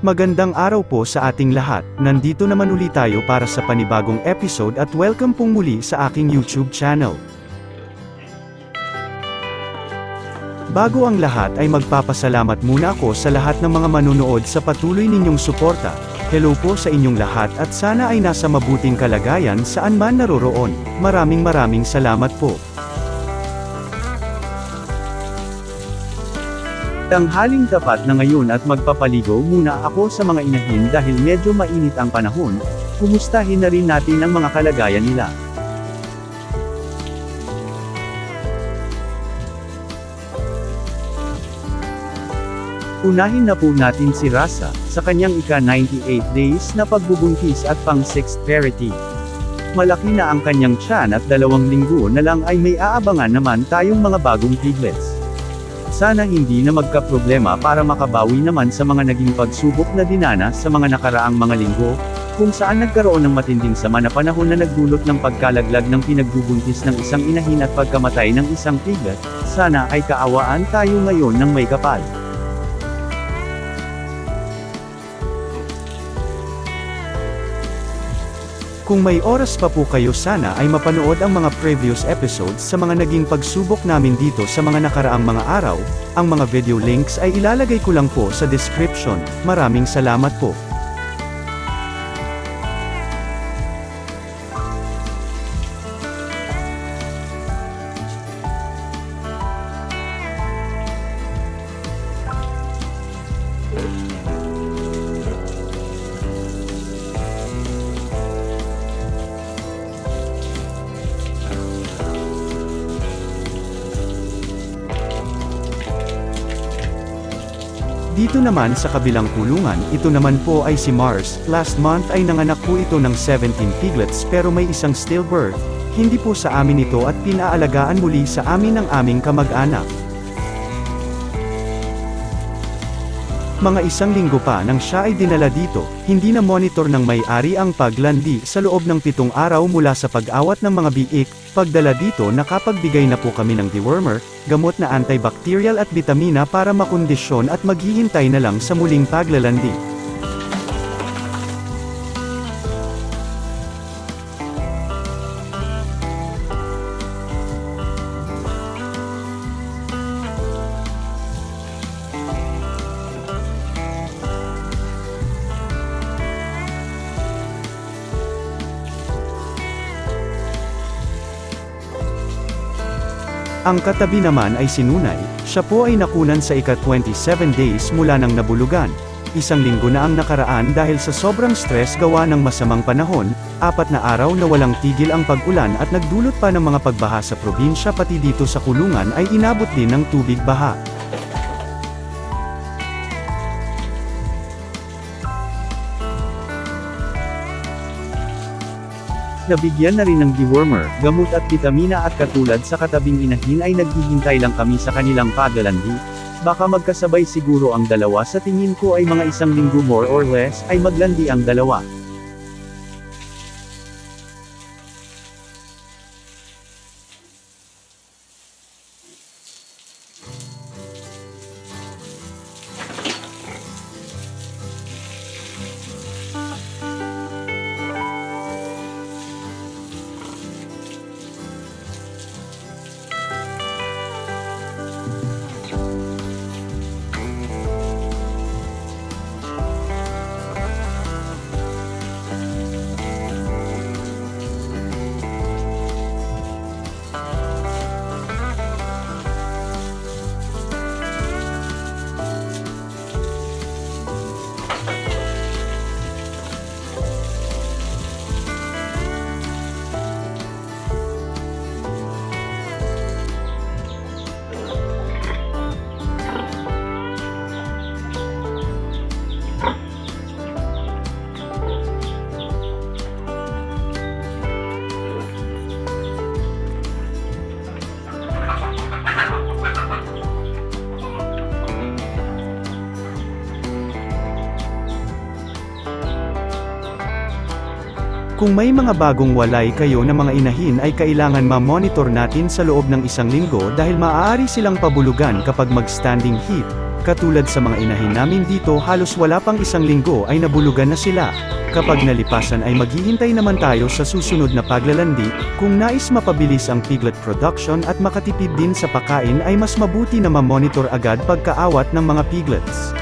Magandang araw po sa ating lahat, nandito naman uli tayo para sa panibagong episode at welcome pong muli sa aking YouTube channel. Bago ang lahat ay magpapasalamat muna ako sa lahat ng mga manunood sa patuloy ninyong suporta. Hello po sa inyong lahat at sana ay nasa mabuting kalagayan saan man naroroon. Maraming salamat po. Tanghaling tapat na ngayon at magpapaligo muna ako sa mga inahin dahil medyo mainit ang panahon, kumustahin na rin natin ang mga kalagayan nila. Unahin na po natin si Rasa, sa kanyang ika-98 days na pagbubuntis at pang 6th parity. Malaki na ang kanyang tiyan at 2 linggo na lang ay may aabangan naman tayong mga bagong piglets. Sana hindi na magkaproblema para makabawi naman sa mga naging pagsubok na dinanas sa mga nakaraang mga linggo, kung saan nagkaroon ng matinding sama na panahon na nagdulot ng pagkalaglag ng pinagbubuntis ng isang inahin at pagkamatay ng isang piglet. Sana ay kaawaan tayo ngayon ng may kapal. Kung may oras pa po kayo sana ay mapanood ang mga previous episodes sa mga naging pagsubok namin dito sa mga nakaraang mga araw, ang mga video links ay ilalagay ko lang po sa description. Maraming salamat po. Dito naman sa kabilang kulungan, ito naman po ay si Mars. Last month ay nanganak po ito ng 17 piglets pero may isang stillbirth. Hindi po sa amin ito at pinaalagaan muli sa amin ng aming kamag-anak. Mga 1 linggo pa nang siya ay dinala dito, hindi na monitor ng may-ari ang paglandi sa loob ng 7 araw mula sa pag-awat ng mga biik. Pagdala dito nakapagbigay na po kami ng dewormer, gamot na antibacterial at bitamina para makondisyon at maghihintay na lang sa muling paglalandi. Ang katabi naman ay si Nunay, siya po ay nakunan sa ika-27 days mula ng nabulugan. 1 linggo na ang nakaraan dahil sa sobrang stress gawa ng masamang panahon, 4 na araw na walang tigil ang pag-ulan at nagdulot pa ng mga pagbaha sa probinsya pati dito sa kulungan ay inabot din ng tubig baha. Nabigyan na rin ng dewormer, gamot at bitamina at katulad sa katabing inahin ay naghihintay lang kami sa kanilang paglalandi. Baka magkasabay siguro ang dalawa, sa tingin ko ay mga 1 linggo more or less ay maglandi ang dalawa. Kung may mga bagong walay kayo na mga inahin ay kailangan ma-monitor natin sa loob ng 1 linggo dahil maaari silang pabulugan kapag mag-standing heat. Katulad sa mga inahin namin dito, halos wala pang isang linggo ay nabulugan na sila. Kapag nalipasan ay maghihintay naman tayo sa susunod na paglalandi. Kung nais mapabilis ang piglet production at makatipid din sa pagkain ay mas mabuti na ma-monitor agad pagkaawat ng mga piglets.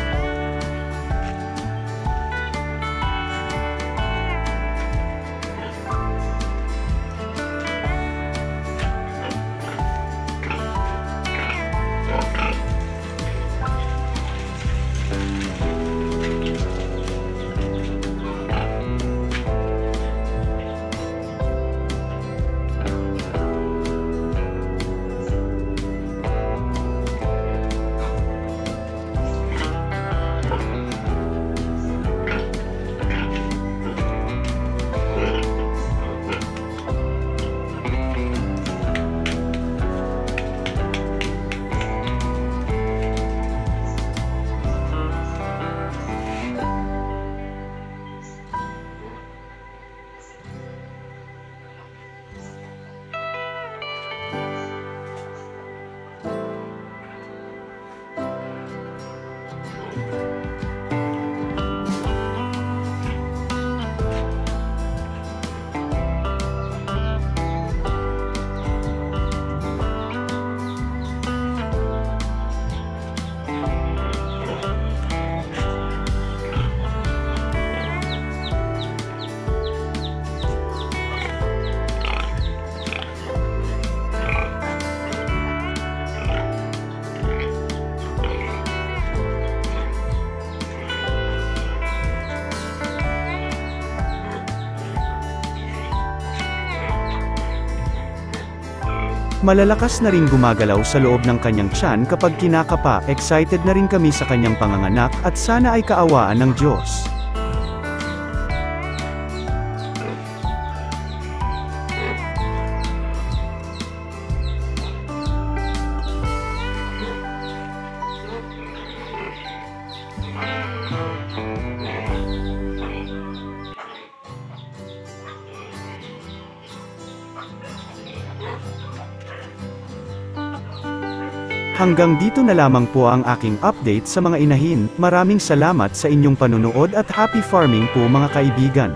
Malalakas na ring gumagalaw sa loob ng kanyang tiyan kapag kinakapa. Excited na rin kami sa kanyang panganganak at sana ay kaawaan ng Diyos. Hanggang dito na lamang po ang aking update sa mga inahin. Maraming salamat sa inyong panunood at happy farming po mga kaibigan.